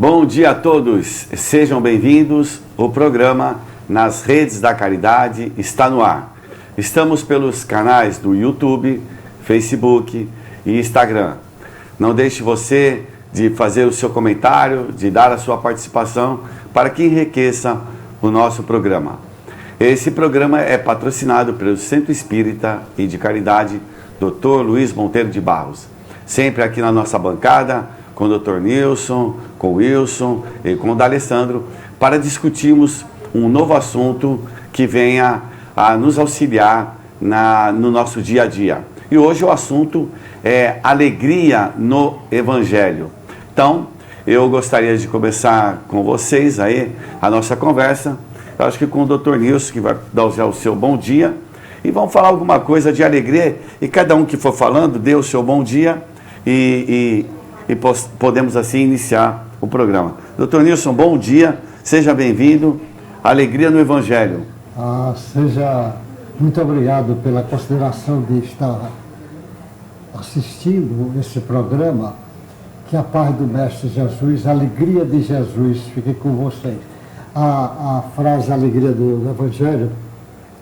Bom dia a todos, sejam bem-vindos. O programa Nas Redes da Caridade está no ar. Estamos pelos canais do YouTube, Facebook e Instagram. Não deixe você de fazer o seu comentário, de dar a sua participação para que enriqueça o nosso programa. Esse programa é patrocinado pelo Centro Espírita e de Caridade Dr. Luiz Monteiro de Barros. Sempre aqui na nossa bancada, com o Dr. Nilson, com o Wilson e com o D'Alessandro, para discutirmos um novo assunto que venha a nos auxiliar no nosso dia a dia. E hoje o assunto é alegria no Evangelho. Então, eu gostaria de começar com vocês aí a nossa conversa. Eu acho que com o Dr. Nilson, que vai dar o seu bom dia, e vamos falar alguma coisa de alegria, e cada um que for falando, dê o seu bom dia, e podemos assim iniciar o programa. Dr. Nilson, bom dia, seja bem-vindo. Alegria no Evangelho. Seja muito obrigado pela consideração de estar assistindo esse programa. Que a paz do Mestre Jesus, a alegria de Jesus fique com vocês. A frase alegria do Evangelho,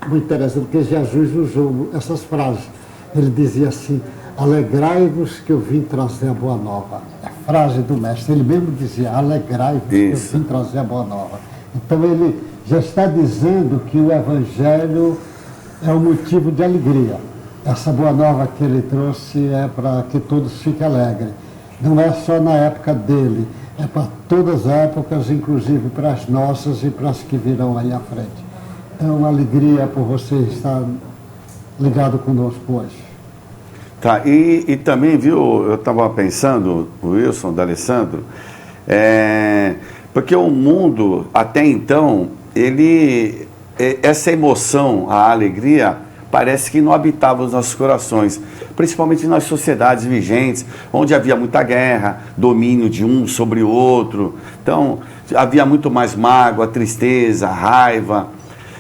muito interessante, porque Jesus usou essas frases. Ele dizia assim: alegrai-vos que eu vim trazer a boa nova. É a frase do Mestre, ele mesmo dizia: alegrai-vos que eu vim trazer a boa nova. Então ele já está dizendo que o Evangelho é um motivo de alegria. Essa boa nova que ele trouxe é para que todos fiquem alegres. Não é só na época dele, é para todas as épocas, inclusive para as nossas e para as que virão aí à frente. É uma alegria por você estar ligado conosco hoje. Tá, e também, viu, eu estava pensando, o Wilson, D'Alessandro, porque o mundo, até então, essa emoção, a alegria, parece que não habitava os nossos corações, principalmente nas sociedades vigentes, onde havia muita guerra, domínio de um sobre o outro. Então, havia muito mais mágoa, tristeza, raiva.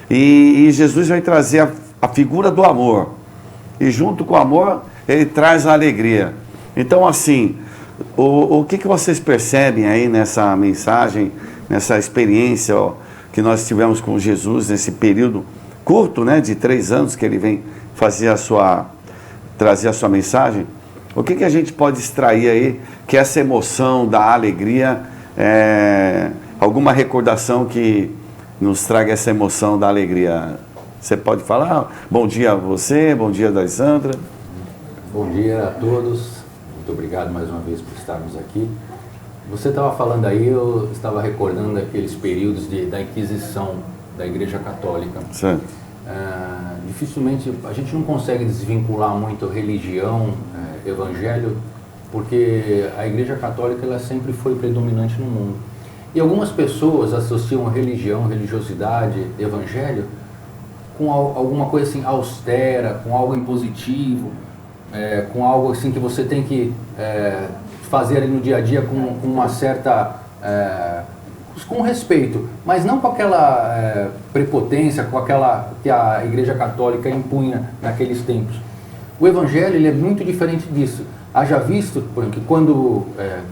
E Jesus vai trazer a figura do amor. E junto com o amor, ele traz a alegria. Então, assim, o que vocês percebem aí nessa mensagem, nessa experiência que nós tivemos com Jesus, nesse período curto, né, de 3 anos que ele vem trazer a sua mensagem? O que a gente pode extrair aí, que essa emoção da alegria, alguma recordação que nos traga essa emoção da alegria? Você pode falar? Bom dia a você, bom dia, D'Alessandro. Bom dia a todos, muito obrigado mais uma vez por estarmos aqui. Você estava falando aí, eu estava recordando aqueles períodos da Inquisição da Igreja Católica. Certo. Dificilmente, a gente não consegue desvincular muito religião, evangelho, porque a Igreja Católica ela sempre foi predominante no mundo. E algumas pessoas associam a religião, religiosidade, evangelho, com alguma coisa assim austera, com algo impositivo, com algo assim que você tem que fazer ali no dia a dia com uma certa... com respeito, mas não com aquela prepotência, com aquela que a Igreja Católica impunha naqueles tempos. O Evangelho ele é muito diferente disso. Haja visto que quando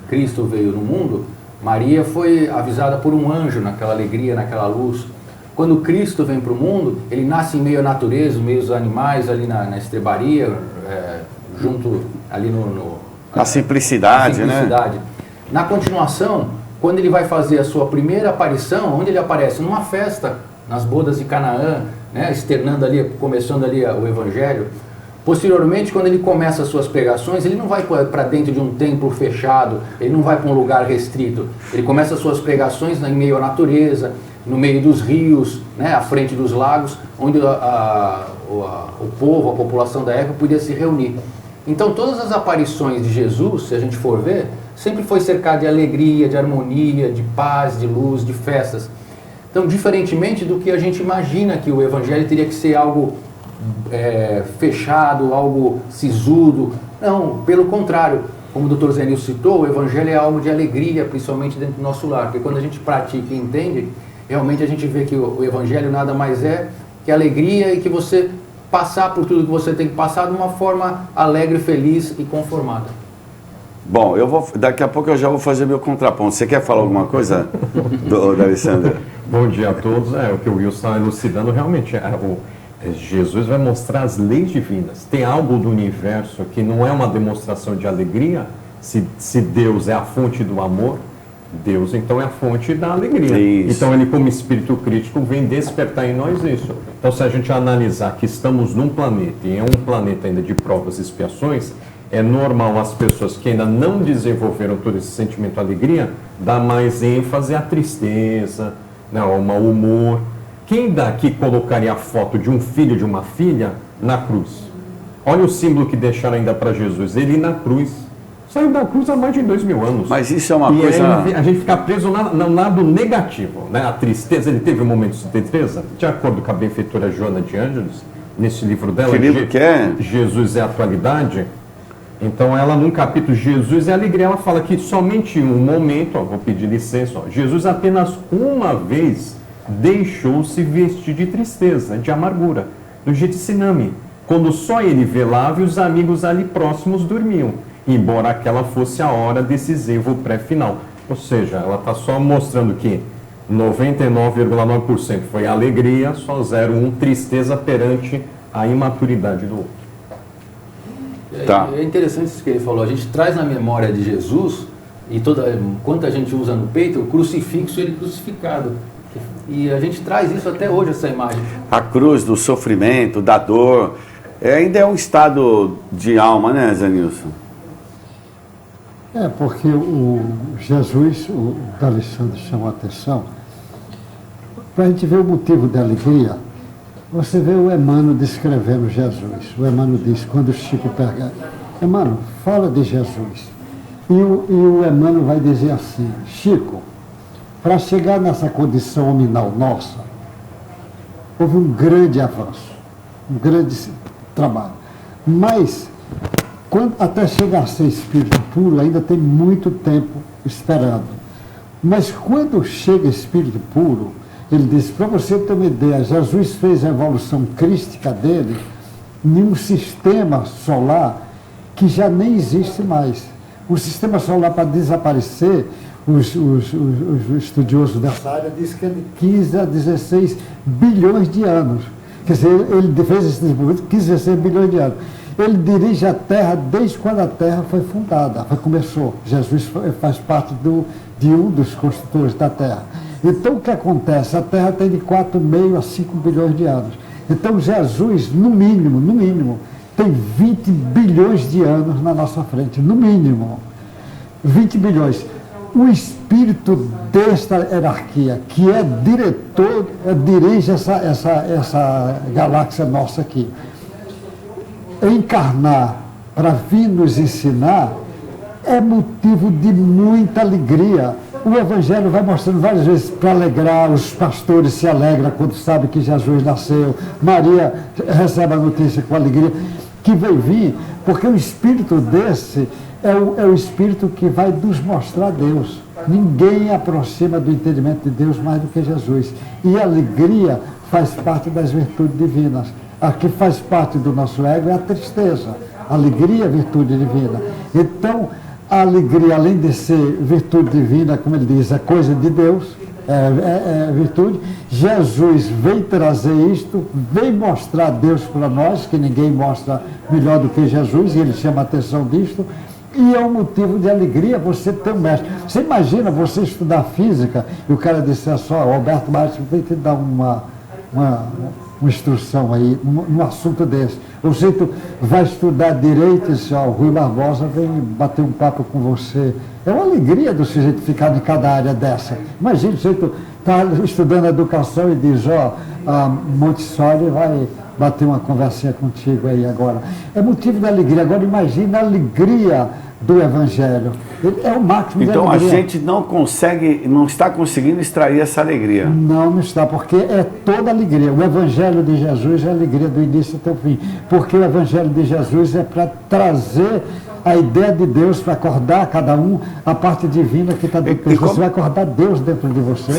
Cristo veio no mundo, Maria foi avisada por um anjo naquela alegria, naquela luz. Quando Cristo vem para o mundo, ele nasce em meio à natureza, em meio aos animais, ali na estrebaria, junto ali na simplicidade, né? Na continuação, quando ele vai fazer a sua primeira aparição, onde ele aparece? Numa festa, nas bodas de Canaã, né, externando ali, começando ali o Evangelho. Posteriormente, quando ele começa as suas pregações, ele não vai para dentro de um templo fechado, ele não vai para um lugar restrito. Ele começa as suas pregações em meio à natureza, no meio dos rios, né, à frente dos lagos, onde o povo, a população da época podia se reunir. Então, todas as aparições de Jesus, se a gente for ver, sempre foi cercado de alegria, de harmonia, de paz, de luz, de festas. Então, diferentemente do que a gente imagina que o Evangelho teria que ser algo fechado, algo sisudo. Não, pelo contrário, como o Dr. Zé Nilson citou, o Evangelho é algo de alegria, principalmente dentro do nosso lar, porque quando a gente pratica e entende, realmente a gente vê que o Evangelho nada mais é que alegria e que você passar por tudo que você tem que passar de uma forma alegre, feliz e conformada. Bom, daqui a pouco eu já vou fazer meu contraponto. Você quer falar alguma coisa, do Alessandro? Bom dia a todos. O que o Wilson está elucidando realmente Jesus vai mostrar as leis divinas. Tem algo do universo que não é uma demonstração de alegria. Se Deus é a fonte do amor, Deus então é a fonte da alegria. Isso. Então ele, como espírito crítico, vem despertar em nós isso. Então, se a gente analisar que estamos num planeta, e é um planeta ainda de provas e expiações, é normal as pessoas que ainda não desenvolveram todo esse sentimento de alegria dar mais ênfase à tristeza, ao mau humor. Quem daqui colocaria a foto de um filho e de uma filha na cruz? Olha o símbolo que deixaram ainda para Jesus, ele na cruz. Saiu da cruz há mais de 2000 anos. Mas isso é uma coisa... a gente fica preso no lado negativo, né? A tristeza, ele teve um momento de tristeza, de acordo com a benfeitora Joana de Ângelos, nesse livro dela, que livro que é? Jesus é a Atualidade. Então ela, num capítulo Jesus é a Alegria, ela fala que somente um momento, vou pedir licença, Jesus apenas uma vez deixou-se vestir de tristeza, de amargura, no Getsemane, quando só ele velava e os amigos ali próximos dormiam, embora aquela fosse a hora decisiva, o pré-final. Ou seja, ela está só mostrando que 99,9% foi alegria, só 0,1% tristeza perante a imaturidade do outro. Tá. É interessante isso que ele falou. A gente traz na memória de Jesus, e quanto a gente usa no peito, o crucifixo, ele crucificado. E a gente traz isso até hoje, essa imagem. A cruz do sofrimento, da dor, ainda é um estado de alma, né, Zé Nilson? Porque o Jesus, o Alessandro chamou a atenção, para a gente ver o motivo da alegria. Você vê o Emmanuel descrevendo Jesus. O Emmanuel diz, quando o Chico pergunta, Emmanuel, fala de Jesus. E o Emmanuel vai dizer assim, Chico, para chegar nessa condição hominal nossa, houve um grande avanço, um grande trabalho. Mas, até chegar a ser espírito puro, ainda tem muito tempo esperando. Mas quando chega espírito puro, ele disse, para você ter uma ideia, Jesus fez a evolução crística dele em um sistema solar que já nem existe mais. O sistema solar, para desaparecer, os estudiosos dessa área dizem que é de 15 a 16 bilhões de anos. Quer dizer, ele fez esse desenvolvimento 15 a 16 bilhões de anos. Ele dirige a Terra desde quando a Terra foi fundada, começou. Jesus faz parte de um dos construtores da Terra. Então, o que acontece? A Terra tem de 4,5 a 5 bilhões de anos. Então, Jesus, no mínimo, tem 20 bilhões de anos na nossa frente, no mínimo. 20 bilhões. O espírito desta hierarquia, que é diretor, dirige essa galáxia nossa aqui. Encarnar para vir nos ensinar é motivo de muita alegria. O Evangelho vai mostrando várias vezes para alegrar, os pastores se alegram quando sabem que Jesus nasceu, Maria recebe a notícia com alegria, que vai vir, porque o espírito desse é o espírito que vai nos mostrar Deus. Ninguém aproxima do entendimento de Deus mais do que Jesus. E a alegria faz parte das virtudes divinas. A que faz parte do nosso ego é a tristeza. A alegria é virtude divina. Então, a alegria, além de ser virtude divina, como ele diz, é coisa de Deus, é virtude. Jesus veio trazer isto, veio mostrar Deus para nós, que ninguém mostra melhor do que Jesus, e ele chama a atenção disto. E é um motivo de alegria você ter um mestre. Você imagina você estudar física e o cara disser só, Roberto Martins, vem te dar uma instrução aí, num assunto desse. Ou se tu vai estudar direito e diz, o Rui Barbosa vem bater um papo com você. É uma alegria do sujeito ficar em cada área dessa. Imagina, o sujeito está estudando educação e diz, Montessori vai bater uma conversinha contigo aí agora. É motivo de alegria. Agora imagina a alegria do Evangelho. É o máximo de alegria. Então a gente não está conseguindo extrair essa alegria. Não está, porque é toda alegria. O Evangelho de Jesus é a alegria do início até o fim. Porque o Evangelho de Jesus é para trazer a ideia de Deus, para acordar cada um a parte divina que está dentro de você. Você vai acordar Deus dentro de você.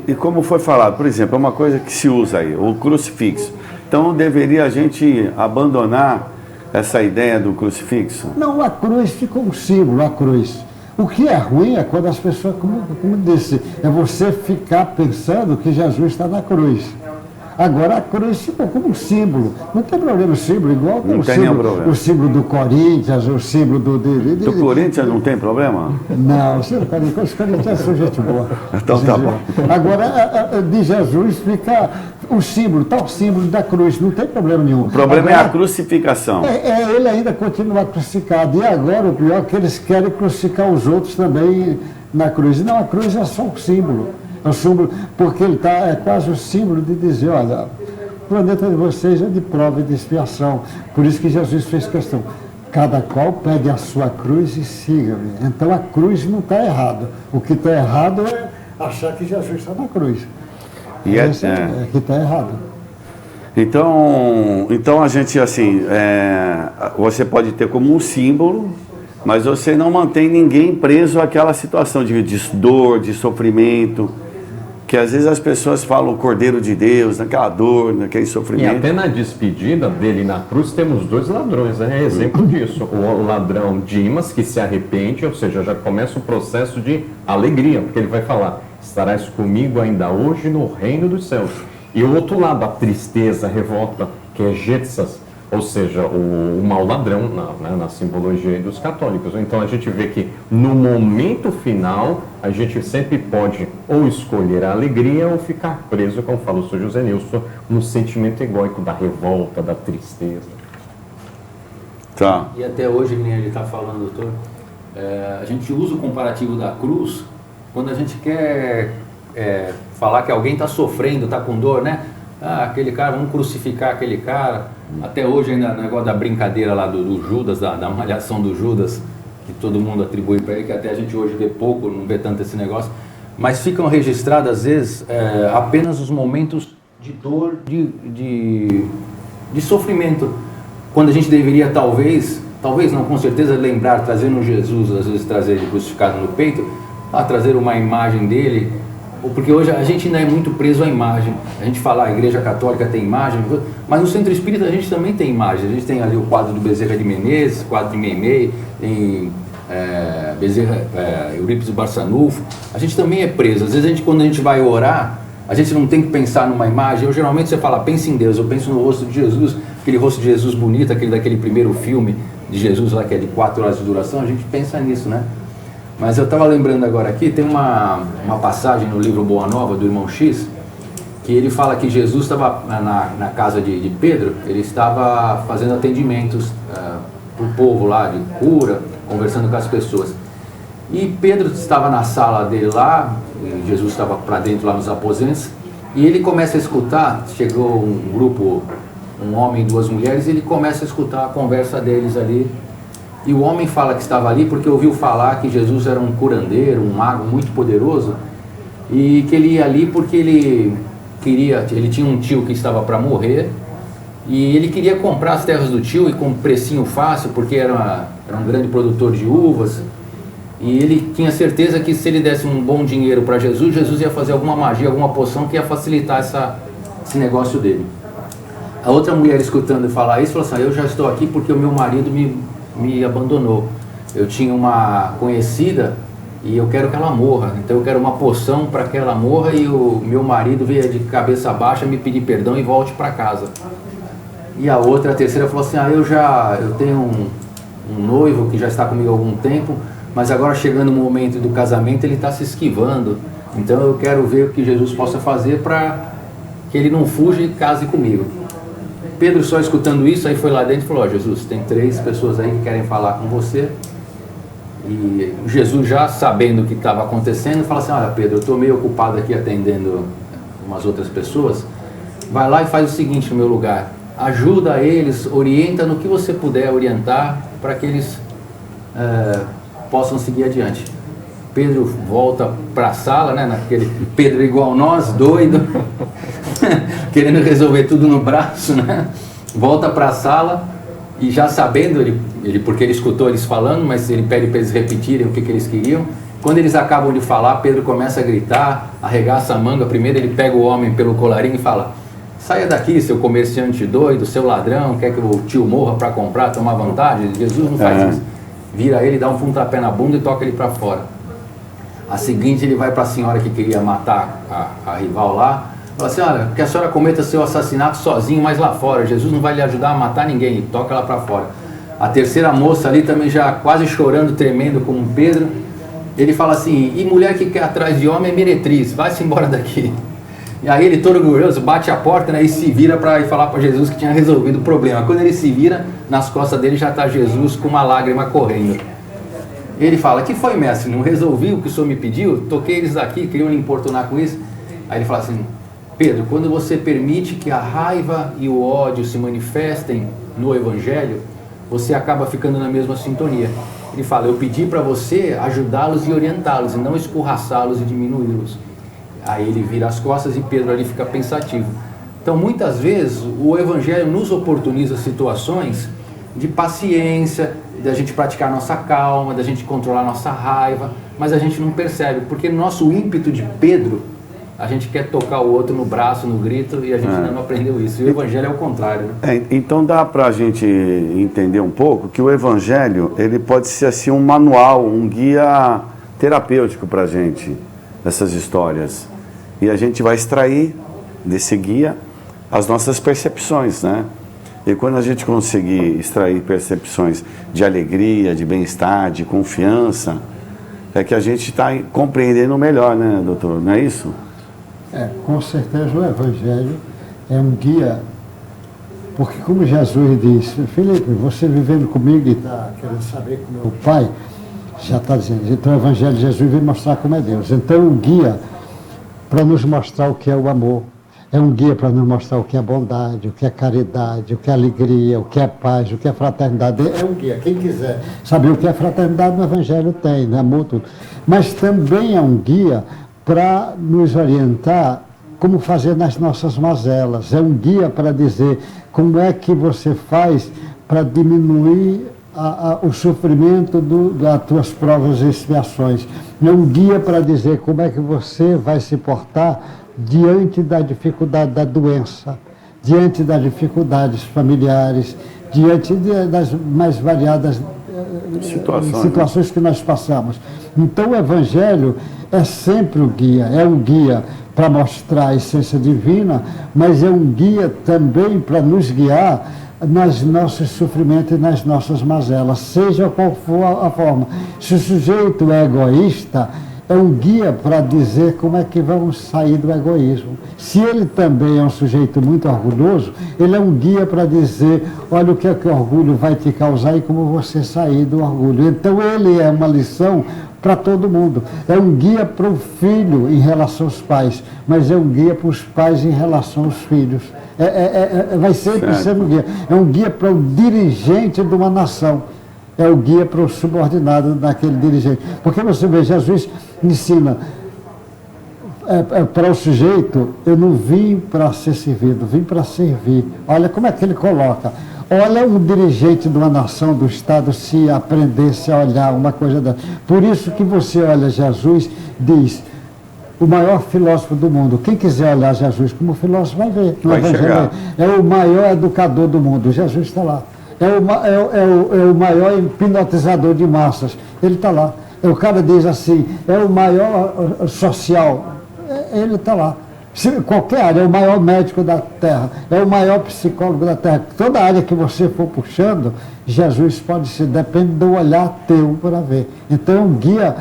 E como foi falado, por exemplo, é uma coisa que se usa aí, o crucifixo. Então deveria a gente abandonar essa ideia do crucifixo? Não, a cruz ficou um símbolo, a cruz. O que é ruim é quando as pessoas, como disse, é você ficar pensando que Jesus está na cruz. Agora a cruz ficou como um símbolo. Não tem problema o símbolo, igual não tem nenhum problema. O símbolo do Corinthians, o símbolo do Corinthians não tem problema? Não, os Corinthians são gente boa. Então tá bom. Agora, de Jesus fica o símbolo, tal símbolo da cruz, não tem problema nenhum. O problema agora, é a crucificação. Ele ainda continua crucificado. E agora o pior é que eles querem crucificar os outros também na cruz. Não, a cruz é só um símbolo. É um símbolo, porque ele é quase o símbolo de dizer, olha, o planeta de vocês é de prova e de expiação. Por isso que Jesus fez questão. Cada qual pegue a sua cruz e siga-me. Então a cruz não está errada. O que está errado é achar que Jesus está na cruz. E é que está errado. Então a gente, assim, você pode ter como um símbolo, mas você não mantém ninguém preso àquela situação de dor, de sofrimento, que às vezes as pessoas falam o Cordeiro de Deus, naquela dor, naquele sofrimento. E até na despedida dele na cruz temos 2 ladrões, né? É exemplo disso. O ladrão Dimas, que se arrepende, ou seja, já começa o processo de alegria, porque ele vai falar, estarás comigo ainda hoje no reino dos céus. E o outro lado, a tristeza, a revolta, que é Getsas, ou seja, o mau ladrão na simbologia dos católicos. Então a gente vê que no momento final a gente sempre pode ou escolher a alegria ou ficar preso, como falou o Sr. José Nilson, no sentimento egóico da revolta, da tristeza. Tá. E até hoje, que nem ele está falando, doutor, a gente usa o comparativo da cruz quando a gente quer falar que alguém está sofrendo, está com dor, né? Aquele cara, vamos crucificar aquele cara. Até hoje ainda o negócio da brincadeira lá do Judas, da malhação do Judas, que todo mundo atribui para ele, que até a gente hoje vê pouco, não vê tanto esse negócio, mas ficam registrados às vezes apenas os momentos de dor, de sofrimento, quando a gente deveria talvez não, com certeza lembrar, trazendo Jesus, às vezes trazer ele crucificado no peito, trazer uma imagem dele, porque hoje a gente ainda é muito preso à imagem. A gente fala, a Igreja Católica tem imagem, mas no Centro Espírita a gente também tem imagem. A gente tem ali o quadro do Bezerra de Menezes, quadro de Meimei, tem Eurípides Barçanufo. A gente também é preso. Às vezes quando a gente vai orar, a gente não tem que pensar numa imagem. Geralmente você fala, pense em Deus. Eu penso no rosto de Jesus, aquele rosto de Jesus bonito, aquele daquele primeiro filme de Jesus lá, que é de 4 horas de duração. A gente pensa nisso, né? Mas eu estava lembrando agora aqui, tem uma passagem no livro Boa Nova, do irmão X, que ele fala que Jesus estava na casa de Pedro, ele estava fazendo atendimentos para o povo lá, de cura, conversando com as pessoas. E Pedro estava na sala dele lá, e Jesus estava para dentro lá nos aposentos, e ele começa a escutar, chegou um grupo, um homem e 2 mulheres, e ele começa a escutar a conversa deles ali. E o homem fala que estava ali porque ouviu falar que Jesus era um curandeiro, um mago muito poderoso, e que ele ia ali porque ele tinha um tio que estava para morrer, e ele queria comprar as terras do tio e com precinho fácil, porque era um grande produtor de uvas, e ele tinha certeza que se ele desse um bom dinheiro para Jesus, Jesus ia fazer alguma magia, alguma poção que ia facilitar esse negócio dele. A outra mulher, escutando falar isso, falou assim, eu já estou aqui porque o meu marido me abandonou. Eu tinha uma conhecida e eu quero que ela morra, então eu quero uma poção para que ela morra, e o meu marido veio de cabeça baixa me pedir perdão e volte para casa. E a outra, a terceira, falou assim, eu tenho um noivo que já está comigo há algum tempo, mas agora chegando o momento do casamento ele está se esquivando, então eu quero ver o que Jesus possa fazer para que ele não fuja e case comigo. Pedro, só escutando isso, aí foi lá dentro e falou, Jesus, tem 3 pessoas aí que querem falar com você. E Jesus, já sabendo o que estava acontecendo, fala assim, olha Pedro, eu estou meio ocupado aqui atendendo umas outras pessoas, vai lá e faz o seguinte no meu lugar, ajuda eles, orienta no que você puder orientar, para que eles possam seguir adiante. Pedro volta para a sala, né, naquele Pedro igual nós, doido, querendo resolver tudo no braço, né? Volta para a sala e já sabendo, porque ele escutou eles falando, mas ele pede para eles repetirem o que eles queriam. Quando eles acabam de falar, Pedro começa a gritar, arregaça a manga. Primeiro ele pega o homem pelo colarinho e fala, Saia daqui, seu comerciante doido, seu ladrão, quer que o tio morra para comprar, tomar vantagem? Jesus não faz isso. Vira ele, dá um pontapé na bunda e toca ele para fora. A seguinte, ele vai para a senhora que queria matar a rival lá, fala assim, olha, que a senhora cometa seu assassinato sozinho, mas lá fora, Jesus não vai lhe ajudar a matar ninguém, toca ela para fora. A terceira moça ali também já quase chorando, tremendo como Pedro, ele fala assim, e mulher que quer atrás de homem é meretriz, vai-se embora daqui. E aí ele todo orgulhoso, bate a porta, né, e se vira para ir falar para Jesus que tinha resolvido o problema. Quando ele se vira, nas costas dele já está Jesus com uma lágrima correndo. Ele fala, que foi, mestre? Não resolvi o que o senhor me pediu? Toquei eles aqui, queriam lhe importunar com isso. Aí ele fala assim, Pedro, quando você permite que a raiva e o ódio se manifestem no Evangelho, você acaba ficando na mesma sintonia. Ele fala, eu pedi para você ajudá-los e orientá-los, e não escorraçá-los e diminuí-los. Aí ele vira as costas e Pedro ali fica pensativo. Então, muitas vezes, o Evangelho nos oportuniza situações de paciência, da gente praticar nossa calma, da gente controlar nossa raiva, mas a gente não percebe, porque no nosso ímpeto de Pedro, a gente quer tocar o outro no braço, no grito, e a gente ainda não aprendeu isso. E o Evangelho é o contrário. Né? Então dá para a gente entender um pouco que o Evangelho, ele pode ser assim um manual, um guia terapêutico para a gente, essas histórias. E a gente vai extrair desse guia as nossas percepções, né? E quando a gente conseguir extrair percepções de alegria, de bem-estar, de confiança, é que a gente está compreendendo melhor, né, doutor? Não é isso? Com certeza o Evangelho é um guia, porque como Jesus disse, Felipe, você vivendo comigo e está querendo saber como é o Pai, já está dizendo, então o Evangelho de Jesus vem mostrar como é Deus. Então é um guia para nos mostrar o que é o amor, é um guia para nos mostrar o que é bondade, o que é caridade, o que é alegria, o que é paz, o que é fraternidade. É um guia. Quem quiser saber o que é fraternidade no Evangelho tem, né? Amor, tudo. Mas também é um guia para nos orientar como fazer nas nossas mazelas. É um guia para dizer como é que você faz para diminuir o sofrimento das tuas provas e expiações. É um guia para dizer como é que você vai se portar diante da dificuldade da doença, diante das dificuldades familiares, diante das mais variadas situações que nós passamos. Então o Evangelho é sempre o guia, é um guia para mostrar a essência divina, mas é um guia também para nos guiar nos nossos sofrimentos e nas nossas mazelas, seja qual for a forma. Se o sujeito é egoísta, é um guia para dizer como é que vamos sair do egoísmo. Se ele também é um sujeito muito orgulhoso, ele é um guia para dizer, olha o que é que o orgulho vai te causar e como você sair do orgulho. Então ele é uma lição para todo mundo. É um guia para o filho em relação aos pais, mas é um guia para os pais em relação aos filhos. Vai sempre ser um guia. É um guia para o dirigente de uma nação. É o guia para o subordinado daquele dirigente. Porque você vê, Jesus ensina para o sujeito, eu não vim para ser servido, vim para servir. Olha como é que ele coloca. Olha um dirigente de uma nação, do Estado, se aprendesse a olhar uma coisa dessa. Por isso que você olha Jesus, diz, o maior filósofo do mundo. Quem quiser olhar Jesus como filósofo vai ver. Vai chegar. É o maior educador do mundo. Jesus está lá. É o maior hipnotizador de massas. Ele está lá. O cara diz assim, é o maior social. Ele está lá. Qualquer área, é o maior médico da Terra, é o maior psicólogo da Terra. Toda área que você for puxando, Jesus pode ser, depende do olhar teu para ver. Então é um guia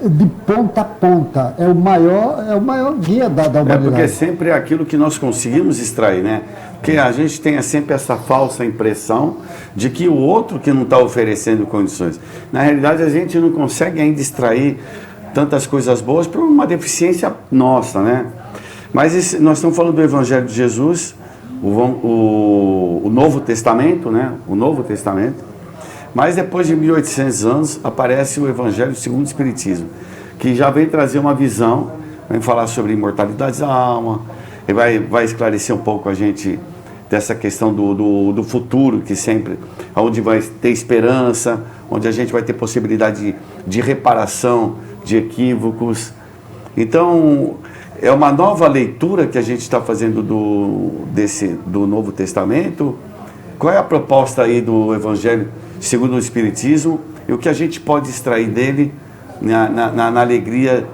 de ponta a ponta, é o maior guia da humanidade. Porque sempre é aquilo que nós conseguimos extrair, né? Porque a gente tem sempre essa falsa impressão de que o outro que não está oferecendo condições. Na realidade, a gente não consegue ainda extrair tantas coisas boas por uma deficiência nossa, né? Mas nós estamos falando do Evangelho de Jesus, o Novo Testamento, né? O Novo Testamento. Mas depois de 1800 anos aparece o Evangelho segundo o Espiritismo, que já vem trazer uma visão, vem falar sobre imortalidade da alma, e vai esclarecer um pouco a gente dessa questão do futuro, que sempre, onde vai ter esperança, onde a gente vai ter possibilidade de reparação de equívocos. Então, é uma nova leitura que a gente está fazendo do Novo Testamento. Qual é a proposta aí do Evangelho segundo o Espiritismo e o que a gente pode extrair dele na alegria?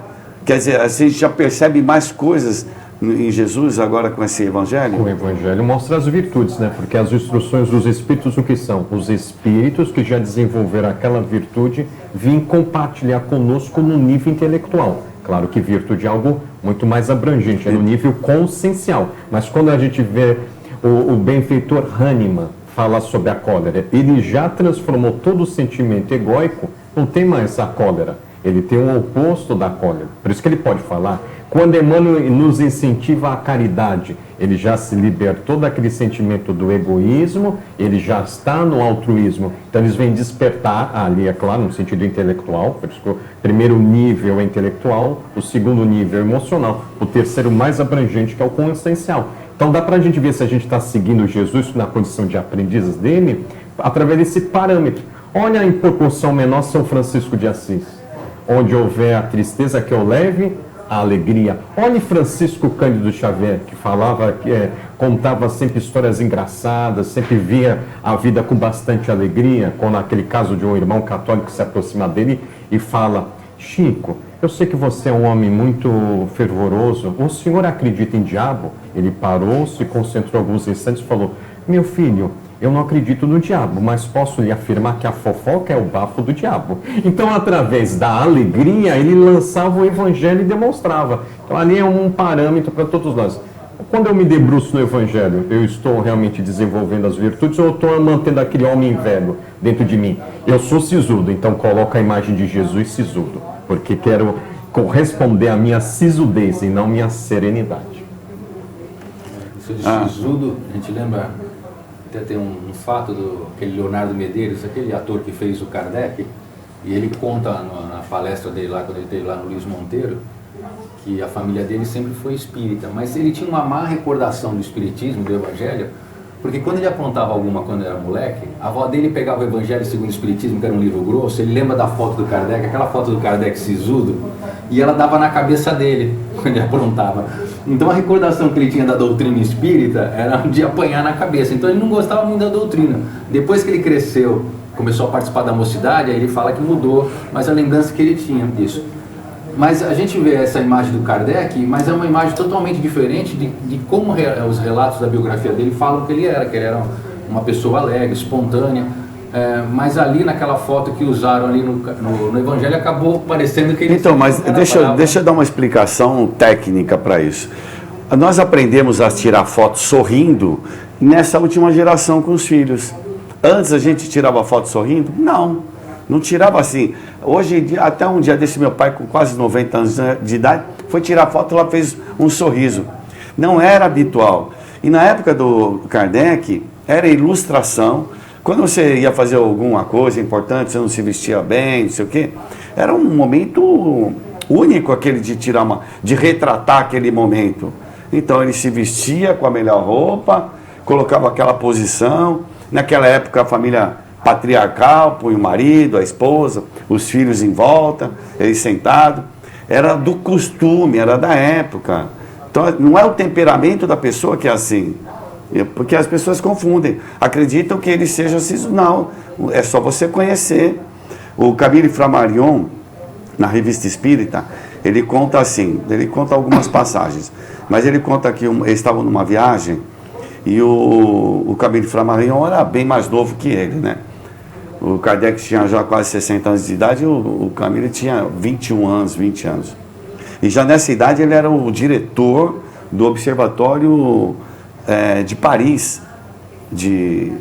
Quer dizer, a gente já percebe mais coisas em Jesus agora com esse Evangelho? O Evangelho mostra as virtudes, né? Porque as instruções dos Espíritos, o que são? Os Espíritos que já desenvolveram aquela virtude vêm compartilhar conosco no nível intelectual. Claro que virtude é algo muito mais abrangente, é no nível consciencial. Mas quando a gente vê o benfeitor Hahnemann falar sobre a cólera, ele já transformou todo o sentimento egóico, não tem mais a cólera. Ele tem o oposto da cólera. Por isso que ele pode falar. Quando Emmanuel nos incentiva a caridade, ele já se libertou daquele sentimento do egoísmo, ele já está no altruísmo. Então eles vêm despertar ali, é claro, no sentido intelectual. Por isso que o primeiro nível é intelectual, o segundo nível é emocional, o terceiro mais abrangente, que é o consciencial. Então dá para a gente ver se a gente está seguindo Jesus na condição de aprendizes dele, através desse parâmetro. Olha em proporção menor São Francisco de Assis. Onde houver a tristeza, que eu leve a alegria. Olhe Francisco Cândido Xavier, que falava, contava sempre histórias engraçadas, sempre via a vida com bastante alegria, quando aquele caso de um irmão católico se aproxima dele e fala: Chico, eu sei que você é um homem muito fervoroso, o senhor acredita em diabo? Ele parou, se concentrou alguns instantes e falou: meu filho, eu não acredito no diabo, mas posso lhe afirmar que a fofoca é o bafo do diabo. Então, através da alegria, ele lançava o Evangelho e demonstrava. Então, ali é um parâmetro para todos nós. Quando eu me debruço no Evangelho, eu estou realmente desenvolvendo as virtudes ou eu estou mantendo aquele homem velho dentro de mim? Eu sou sisudo, então coloco a imagem de Jesus sisudo, porque quero corresponder à minha sisudez e não minha serenidade. Isso de sisudo, a gente lembra... Até tem um fato do aquele Leonardo Medeiros, aquele ator que fez o Kardec, e ele conta na palestra dele lá, quando ele esteve lá no Luiz Monteiro, que a família dele sempre foi espírita, mas ele tinha uma má recordação do espiritismo, do Evangelho, porque quando ele aprontava alguma quando era moleque, a avó dele pegava o Evangelho segundo o Espiritismo, que era um livro grosso, ele lembra da foto do Kardec, aquela foto do Kardec sisudo, e ela dava na cabeça dele, quando ele aprontava. Então a recordação que ele tinha da doutrina espírita era de apanhar na cabeça, então ele não gostava muito da doutrina. Depois que ele cresceu, começou a participar da mocidade, aí ele fala que mudou, mas a lembrança que ele tinha disso. Mas a gente vê essa imagem do Kardec, mas é uma imagem totalmente diferente de como os relatos da biografia dele falam que ele era uma pessoa alegre, espontânea, mas ali naquela foto que usaram ali no Evangelho acabou parecendo que ele... Então, mas deixa eu dar uma explicação técnica para isso. Nós aprendemos a tirar fotos sorrindo nessa última geração com os filhos. Antes a gente tirava foto sorrindo? Não tirava assim. Hoje em dia, até um dia desse, meu pai com quase 90 anos de idade, foi tirar foto, ela fez um sorriso. Não era habitual. E na época do Kardec, era ilustração. Quando você ia fazer alguma coisa importante, você não se vestia bem, não sei o quê, era um momento único aquele de retratar aquele momento. Então ele se vestia com a melhor roupa, colocava aquela posição. Naquela época a família patriarcal, põe o marido, a esposa, os filhos em volta, ele sentado. Era do costume, era da época. Então não é o temperamento da pessoa que é assim, porque as pessoas confundem, acreditam que ele seja assim. Não, é só você conhecer. O Camille Flammarion, na Revista Espírita, ele conta assim, ele conta algumas passagens, mas ele conta que eles estavam numa viagem e o Camille Flammarion era bem mais novo que ele, né? O Kardec tinha já quase 60 anos de idade, o Camille tinha 21 anos, 20 anos. E já nessa idade ele era o diretor do Observatório de Paris, de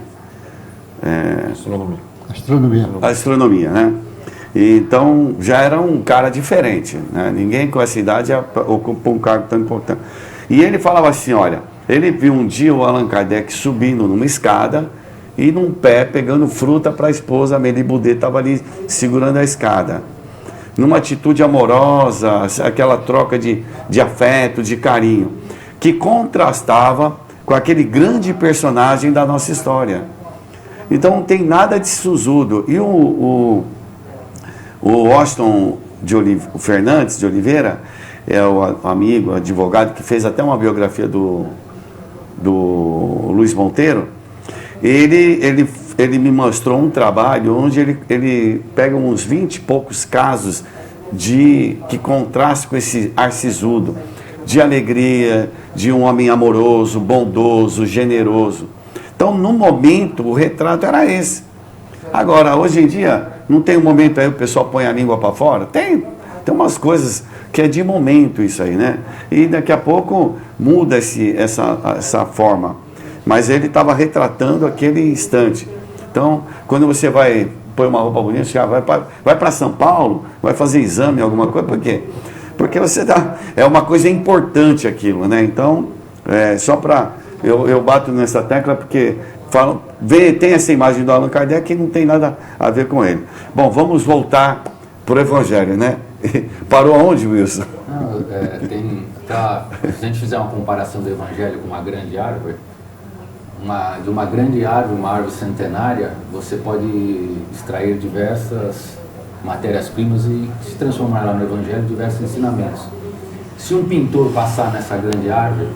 astronomia, né? E, então já era um cara diferente, né? Ninguém com essa idade ocupa um cargo tão importante. E ele falava assim, olha, ele viu um dia o Allan Kardec subindo numa escada e num pé pegando fruta para a esposa. A Amélie Boudet estava ali segurando a escada, numa atitude amorosa, aquela troca de afeto, de carinho, que contrastava com aquele grande personagem da nossa história. Então não tem nada de sisudo. E o Washington Fernandes de Oliveira, é o amigo, advogado, que fez até uma biografia do Luiz Monteiro. Ele me mostrou um trabalho onde ele pega uns 20 e poucos casos que contrastam com esse ar sisudo, de alegria, de um homem amoroso, bondoso, generoso. Então, no momento, o retrato era esse. Agora, hoje em dia, não tem um momento aí o pessoal põe a língua para fora? Tem umas coisas que é de momento isso aí, né? E daqui a pouco muda essa forma. Mas ele estava retratando aquele instante. Então, quando você põe uma roupa bonita, você vai para São Paulo, vai fazer exame, alguma coisa, por quê? Porque é uma coisa importante aquilo, né? Então, só para... Eu bato nessa tecla porque tem essa imagem do Allan Kardec que não tem nada a ver com ele. Bom, vamos voltar para o Evangelho, né? Parou aonde, Wilson? Não, se a gente fizer uma comparação do Evangelho com uma grande árvore, de uma grande árvore, uma árvore centenária, você pode extrair diversas matérias-primas e se transformar lá no Evangelho diversos ensinamentos. Se um pintor passar nessa grande árvore,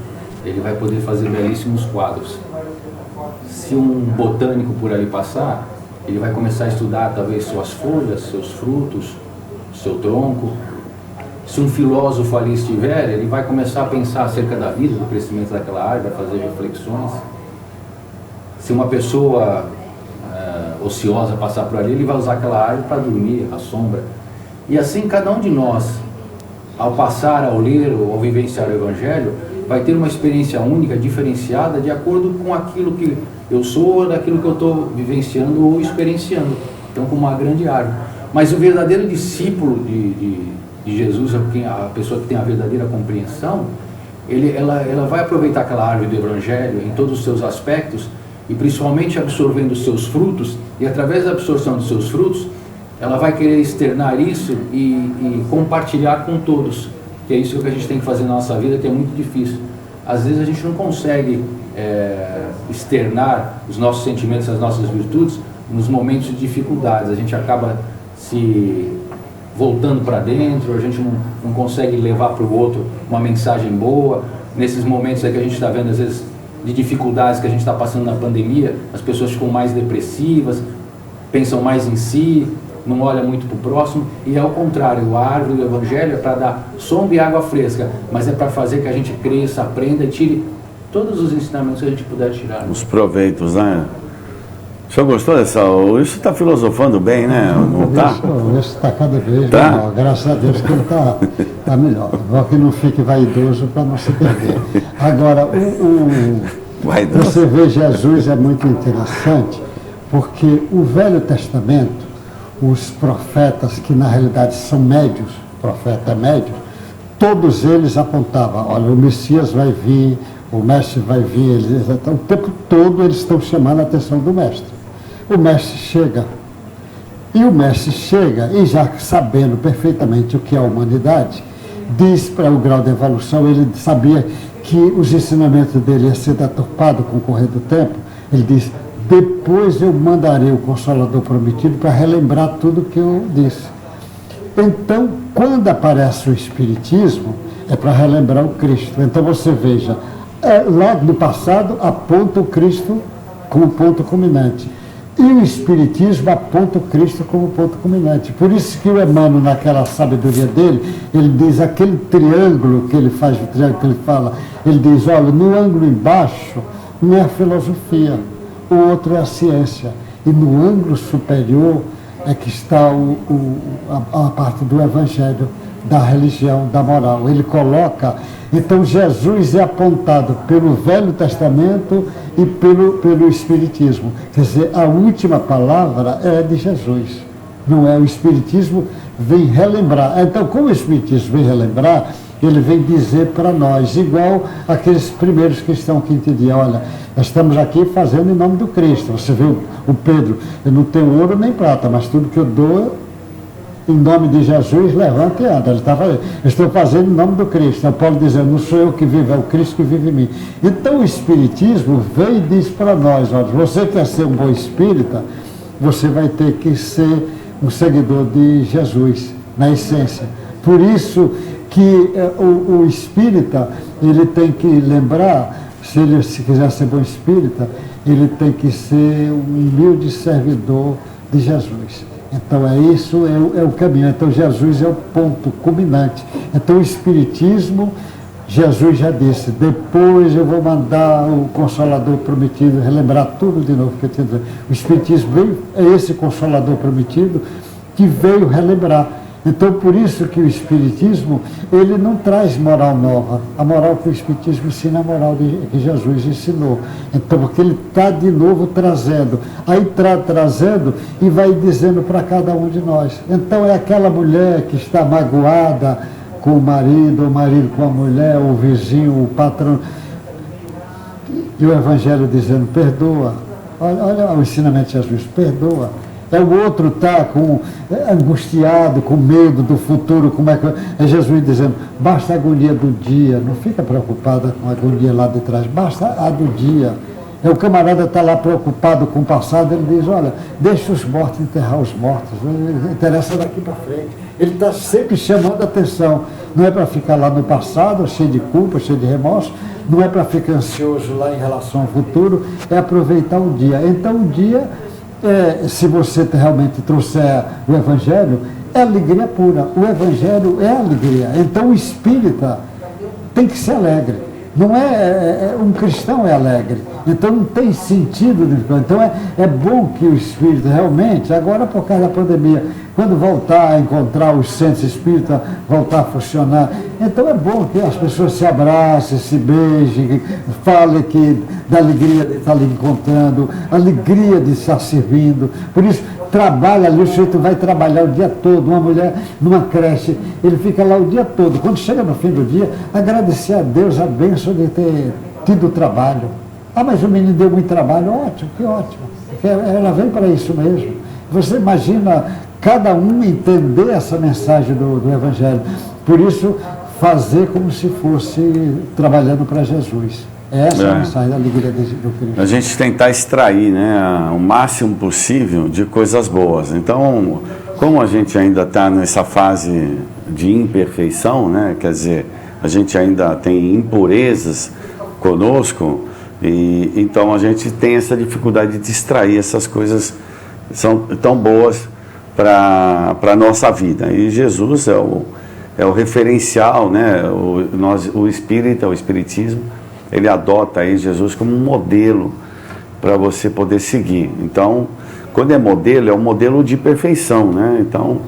ele vai poder fazer belíssimos quadros. Se um botânico por ali passar, ele vai começar a estudar talvez suas folhas, seus frutos, seu tronco. Se um filósofo ali estiver, ele vai começar a pensar acerca da vida, do crescimento daquela árvore, vai fazer reflexões. Se uma pessoa ociosa passar por ali, ele vai usar aquela árvore para dormir, à sombra. E assim cada um de nós, ao passar, ao ler ou ao vivenciar o Evangelho, vai ter uma experiência única, diferenciada, de acordo com aquilo que eu sou, daquilo que eu estou vivenciando ou experienciando. Então, como uma grande árvore. Mas o verdadeiro discípulo de Jesus, a pessoa que tem a verdadeira compreensão, ela vai aproveitar aquela árvore do Evangelho em todos os seus aspectos, e principalmente absorvendo os seus frutos, e através da absorção dos seus frutos, ela vai querer externar isso e compartilhar com todos, que é isso que a gente tem que fazer na nossa vida, que é muito difícil. Às vezes a gente não consegue externar os nossos sentimentos, as nossas virtudes, nos momentos de dificuldades. A gente acaba se voltando para dentro, a gente não consegue levar para o outro uma mensagem boa. Nesses momentos aí que a gente está vendo, às vezes, de dificuldades que a gente está passando na pandemia, as pessoas ficam mais depressivas, pensam mais em si, não olha muito para o próximo, e é o contrário. A árvore do Evangelho é para dar sombra e água fresca, mas é para fazer que a gente cresça, aprenda e tire todos os ensinamentos que a gente puder tirar. Os proveitos, né? O senhor gostou dessa? O Wilson está filosofando bem, né? Não está? O Wilson está cada vez melhor. Graças a Deus que ele está melhor. Igual que não fique vaidoso para não se perder. Agora, você vê Jesus é muito interessante, porque o Velho Testamento, os profetas, que na realidade são médios, profeta médio, todos eles apontavam, olha, o Messias vai vir, o Mestre vai vir, o tempo todo eles estão chamando a atenção do Mestre. O Mestre chega, e já sabendo perfeitamente o que é a humanidade, diz para o grau de evolução, ele sabia que os ensinamentos dele iam ser deturpados com o correr do tempo, ele diz, depois eu mandarei o Consolador prometido para relembrar tudo que eu disse. Então, quando aparece o Espiritismo, é para relembrar o Cristo. Então você veja, lá no passado aponta o Cristo como ponto culminante. E o Espiritismo aponta o Cristo como ponto culminante. Por isso que o Emmanuel, naquela sabedoria dele, ele diz aquele triângulo que ele faz, o triângulo que ele fala, ele diz, olha, no ângulo embaixo não é a filosofia, o outro é a ciência. E no ângulo superior é que está a parte do Evangelho, da religião, da moral. Ele coloca, então Jesus é apontado pelo Velho Testamento e pelo Espiritismo. Quer dizer, a última palavra é de Jesus, não é? O Espiritismo vem relembrar. Então, como o Espiritismo vem relembrar, ele vem dizer para nós, igual aqueles primeiros cristãos que entendiam, olha, nós estamos aqui fazendo em nome do Cristo. Você viu o Pedro, eu não tenho ouro nem prata, mas tudo que eu dou em nome de Jesus, levanta e anda. Ele está fazendo, eu estou fazendo em nome do Cristo. Então, Paulo diz, não sou eu que vivo, é o Cristo que vive em mim. Então o Espiritismo vem e diz para nós, olha, você quer ser um bom espírita, você vai ter que ser um seguidor de Jesus, na essência. Por isso que o espírita, ele tem que lembrar, se quiser ser bom espírita, ele tem que ser um humilde servidor de Jesus. Então isso é o caminho. Então Jesus é o ponto culminante. Então o Espiritismo, Jesus já disse, depois eu vou mandar o Consolador prometido, relembrar tudo de novo que eu tinha dito. O Espiritismo veio, é esse Consolador prometido que veio relembrar. Então, por isso que o Espiritismo, ele não traz moral nova. A moral que o Espiritismo ensina é a moral que Jesus ensinou. Então, porque ele está de novo trazendo. Aí trazendo e vai dizendo para cada um de nós. Então, é aquela mulher que está magoada com o marido com a mulher, o vizinho, o patrão. E o Evangelho dizendo, perdoa. Olha o ensinamento de Jesus, perdoa. O outro está angustiado, com medo do futuro, como é que... É Jesus dizendo, basta a agonia do dia, não fica preocupada com a agonia lá de trás, basta a do dia. O camarada está lá preocupado com o passado, ele diz, olha, deixa os mortos enterrar os mortos, não interessa daqui para frente. Ele está sempre chamando a atenção, não é para ficar lá no passado, cheio de culpa, cheio de remorso, não é para ficar ansioso lá em relação ao futuro, é aproveitar o dia. Então o dia... se você realmente trouxer o Evangelho, é alegria pura. O Evangelho é alegria. Então o espírita tem que ser alegre. Não um cristão é alegre. Então não tem sentido. Então é bom que o espírito realmente, agora por causa da pandemia, quando voltar a encontrar os centros espíritas, voltar a funcionar, então é bom que as pessoas se abracem, se beijem, falem da alegria de estar ali encontrando, alegria de estar servindo. Por isso, trabalha ali, o sujeito vai trabalhar o dia todo, uma mulher numa creche, ele fica lá o dia todo. Quando chega no fim do dia, agradecer a Deus a bênção de ter tido trabalho. Ah, mas o menino deu muito trabalho, ótimo, que ótimo. Porque ela vem para isso mesmo. Você imagina cada um entender essa mensagem do Evangelho. Por isso, fazer como se fosse trabalhando para Jesus. Essa é a mensagem da alegria do Cristo. A gente tentar extrair, né, o máximo possível de coisas boas. Então, como a gente ainda está nessa fase de imperfeição, né, quer dizer, a gente ainda tem impurezas conosco, e então a gente tem essa dificuldade de extrair essas coisas que são tão boas para a nossa vida. E Jesus é o referencial, né? O Espiritismo, ele adota aí Jesus como um modelo para você poder seguir. Então, quando é um modelo de perfeição, né? Então,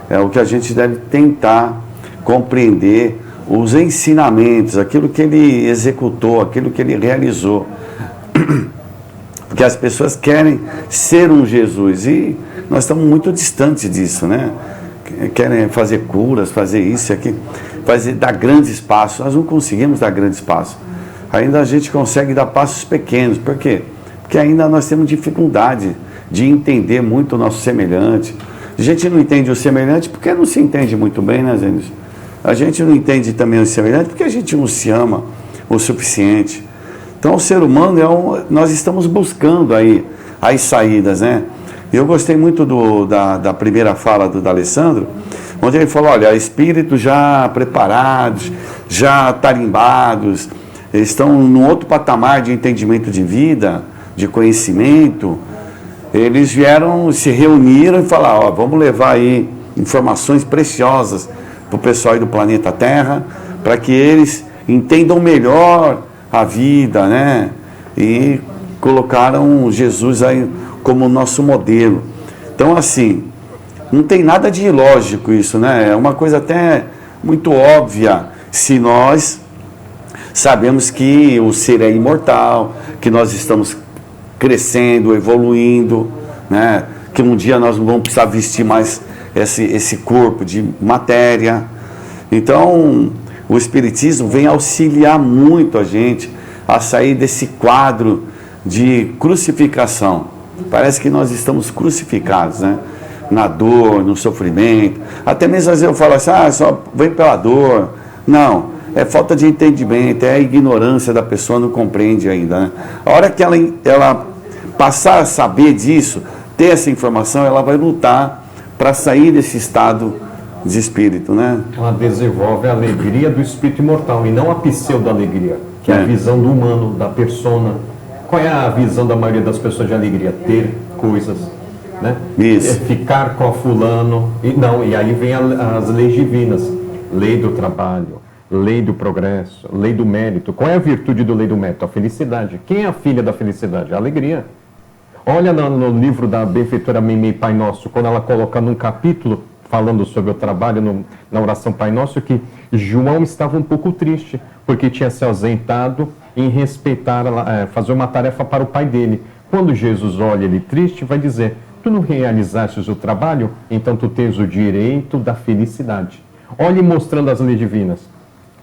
é o que a gente deve tentar compreender, os ensinamentos, aquilo que ele executou, aquilo que ele realizou. Porque as pessoas querem ser um Jesus e nós estamos muito distantes disso, né? Querem fazer curas, fazer isso e aquilo, dar grandes passos. Nós não conseguimos dar grandes passos. Ainda a gente consegue dar passos pequenos. Por quê? Porque ainda nós temos dificuldade de entender muito o nosso semelhante. A gente não entende o semelhante porque não se entende muito bem, né, Zênio? A gente não entende também o semelhante porque a gente não se ama o suficiente. Então, o ser humano, nós estamos buscando aí as saídas, né? Eu gostei muito da primeira fala do D'Alessandro, onde ele falou, olha, espíritos já preparados, já tarimbados, eles estão num outro patamar de entendimento de vida, de conhecimento. Eles se reuniram e falaram, ó, vamos levar aí informações preciosas para o pessoal aí do planeta Terra, para que eles entendam melhor a vida, né? E colocaram Jesus aí como nosso modelo. Então, assim, não tem nada de ilógico isso, né? É uma coisa até muito óbvia, se nós sabemos que o ser é imortal, que nós estamos crescendo, evoluindo, né? Que um dia nós não vamos precisar vestir mais esse corpo de matéria. Então, o Espiritismo vem auxiliar muito a gente a sair desse quadro de crucificação. Parece que nós estamos crucificados, né? Na dor, no sofrimento. Até mesmo às vezes eu falo assim, só vem pela dor. Não, é falta de entendimento, é a ignorância da pessoa, não compreende ainda, né? A hora que ela passar a saber disso, ter essa informação, ela vai lutar para sair desse estado de espírito, né? Ela desenvolve a alegria do espírito imortal e não a pseudo-alegria, que é a visão do humano, da persona. Qual é a visão da maioria das pessoas de alegria? Ter coisas, né? Isso. Ficar com a fulano. E aí vem as leis divinas. Lei do trabalho, lei do progresso, lei do mérito. Qual é a virtude do lei do mérito? A felicidade. Quem é a filha da felicidade? A alegria. Olha no livro da benfeitora Meimei Pai Nosso, quando ela coloca num capítulo, falando sobre o trabalho na oração Pai Nosso, que João estava um pouco triste, porque tinha se ausentado em respeitar, fazer uma tarefa para o pai dele. Quando Jesus olha ele triste, vai dizer, tu não realizastes o trabalho, então tu tens o direito da felicidade. Olhe mostrando as leis divinas,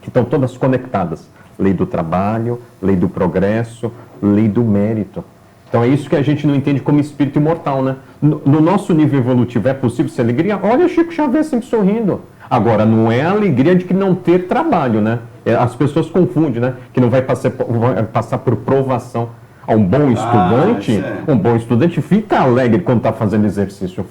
que estão todas conectadas. Lei do trabalho, lei do progresso, lei do mérito. Então é isso que a gente não entende como espírito imortal, né? No nosso nível evolutivo é possível ser alegria? Olha Chico Xavier sempre sorrindo. Agora, não é a alegria de que não ter trabalho, né? As pessoas confundem, né? Que não vai passar por provação. Um bom estudante fica alegre quando está fazendo exercício.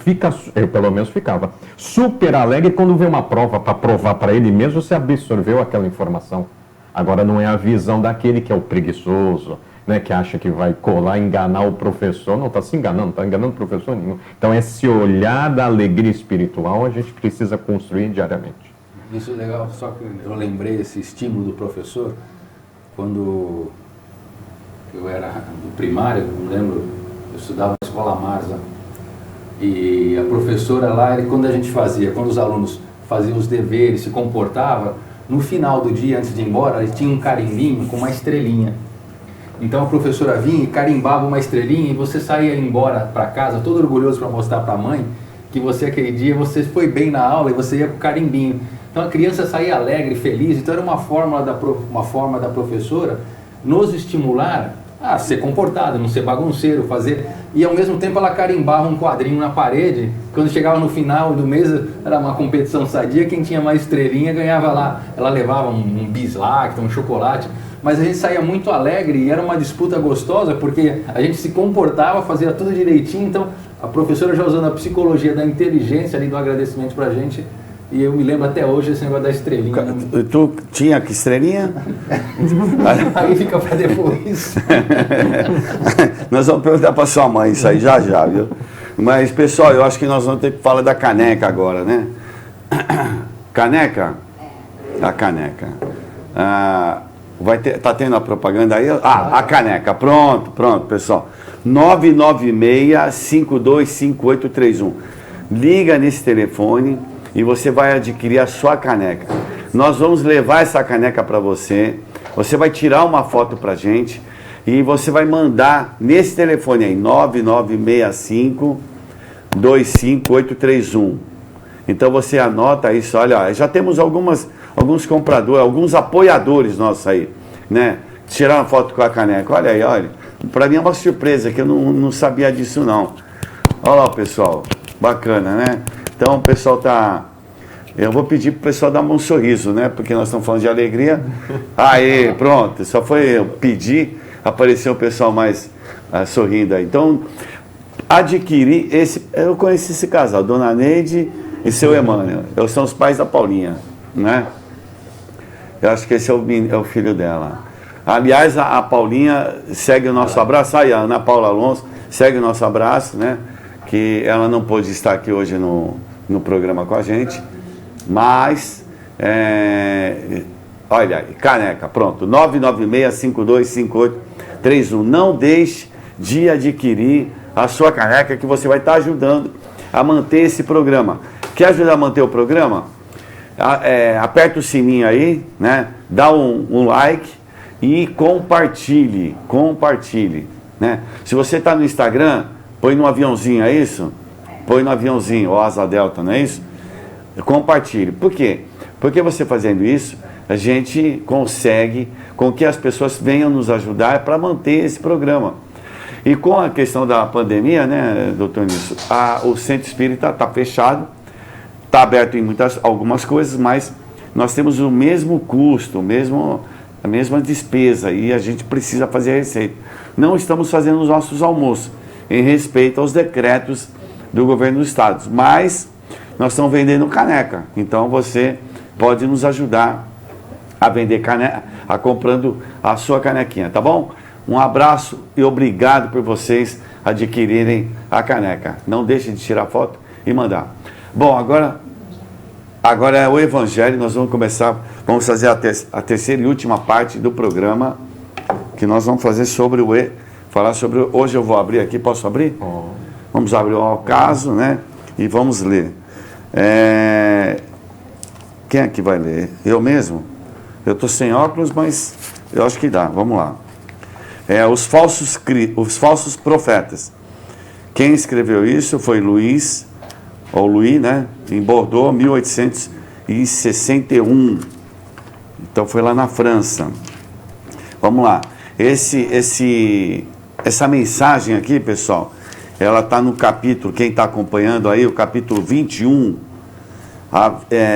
Eu pelo menos ficava super alegre quando vê uma prova para provar para ele mesmo se absorveu aquela informação. Agora não é a visão daquele que é o preguiçoso, né, que acha que vai colar, enganar o professor. Não está se enganando, não está enganando o professor nenhum. Então esse olhar da alegria espiritual a gente precisa construir diariamente. Isso é legal, só que eu lembrei esse estímulo do professor quando eu era do primário, não lembro, eu estudava na escola Marza, e a professora lá, quando os alunos faziam os deveres, se comportavam, no final do dia, antes de ir embora, eles tinham um carimbinho com uma estrelinha. Então a professora vinha e carimbava uma estrelinha e você saía embora para casa, todo orgulhoso para mostrar para a mãe que você, aquele dia, você foi bem na aula e você ia com o carimbinho. Então a criança saía alegre, feliz, então era uma forma da professora nos estimular a ser comportado, não ser bagunceiro, fazer... E ao mesmo tempo ela carimbava um quadrinho na parede, quando chegava no final do mês, era uma competição sadia, quem tinha mais estrelinha ganhava lá. Ela levava um bis-lacta, um chocolate, mas a gente saía muito alegre e era uma disputa gostosa, porque a gente se comportava, fazia tudo direitinho, então a professora já usando a psicologia da inteligência ali, do agradecimento pra gente. E eu me lembro até hoje esse negócio da estrelinha. Tu tinha que estrelinha? Aí fica para depois. Nós vamos perguntar para sua mãe isso aí já, viu? Mas, pessoal, eu acho que nós vamos ter que falar da caneca agora, né? Caneca? A caneca. Tá tendo a propaganda aí? A caneca. Pronto, pessoal. 996-525831. Liga nesse telefone e você vai adquirir a sua caneca. Nós vamos levar essa caneca para você. Você vai tirar uma foto para a gente e você vai mandar nesse telefone aí, 996-525831. Então você anota isso, olha, já temos alguns compradores, alguns apoiadores nossos aí, né? Tirar uma foto com a caneca. Olha aí, olha. Para mim é uma surpresa, que eu não sabia disso não. Olha lá o pessoal, bacana, né? Então o pessoal tá... Eu vou pedir pro pessoal dar um sorriso, né? Porque nós estamos falando de alegria. Aí, pronto, só foi eu pedir, apareceu o pessoal mais sorrindo aí. Então, adquirir esse... Eu conheci esse casal, Dona Neide e seu Emmanuel. São os pais da Paulinha, né? Eu acho que esse é o filho dela. Aliás, a Paulinha segue o nosso abraço. Aí, a Ana Paula Alonso segue o nosso abraço, né? Que ela não pôde estar aqui hoje no programa com a gente. Mas, olha aí, caneca, pronto. 996-525831. Não deixe de adquirir a sua caneca, que você vai estar ajudando a manter esse programa. Quer ajudar a manter o programa? Aperta o sininho aí, né? Dá um like e compartilhe, né? Se você está no Instagram, põe no aviãozinho, é isso? Põe no aviãozinho, o Asa Delta, não é isso? Compartilhe. Por quê? Porque você fazendo isso, a gente consegue com que as pessoas venham nos ajudar para manter esse programa. E com a questão da pandemia, né, doutor Nilson, o Centro Espírita está fechado, está aberto em algumas coisas, mas nós temos o mesmo custo, a mesma despesa, e a gente precisa fazer a receita. Não estamos fazendo os nossos almoços, em respeito aos decretos do governo do Estado, mas nós estamos vendendo caneca. Então você pode nos ajudar a vender caneca, comprando a sua canequinha, tá bom? Um abraço e obrigado por vocês adquirirem a caneca. Não deixe de tirar foto e mandar. Bom, agora é o Evangelho. Nós vamos fazer a terceira e última parte do programa, que nós vamos fazer hoje eu vou abrir aqui, posso abrir? Vamos abrir o caso, né? E vamos ler. Quem é que vai ler? Eu mesmo? Eu estou sem óculos, mas eu acho que dá. Vamos lá. Os falsos profetas. Quem escreveu isso foi Louis, né? Em Bordeaux, 1861. Então foi lá na França. Vamos lá. Essa mensagem aqui, pessoal, ela está no capítulo, quem está acompanhando aí, o capítulo 21,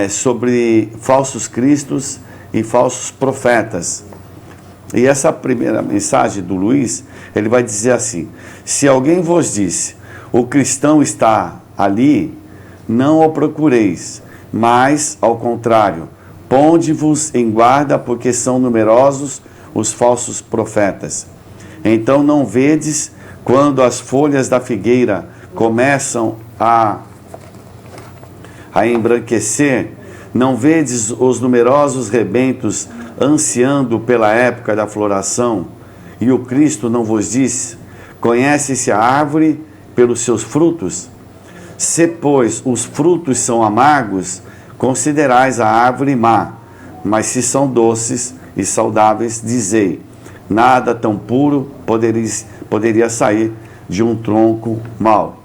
sobre falsos cristos e falsos profetas. E essa primeira mensagem do Luiz, ele vai dizer assim: se alguém vos disse, o cristão está ali, não o procureis, mas, ao contrário, ponde-vos em guarda, porque são numerosos os falsos profetas. Então não vedes, quando as folhas da figueira começam a embranquecer, não vedes os numerosos rebentos ansiando pela época da floração? E o Cristo não vos disse, conhece-se a árvore pelos seus frutos? Se, pois, os frutos são amargos, considerais a árvore má, mas se são doces e saudáveis, dizei, nada tão puro poderia sair de um tronco mau.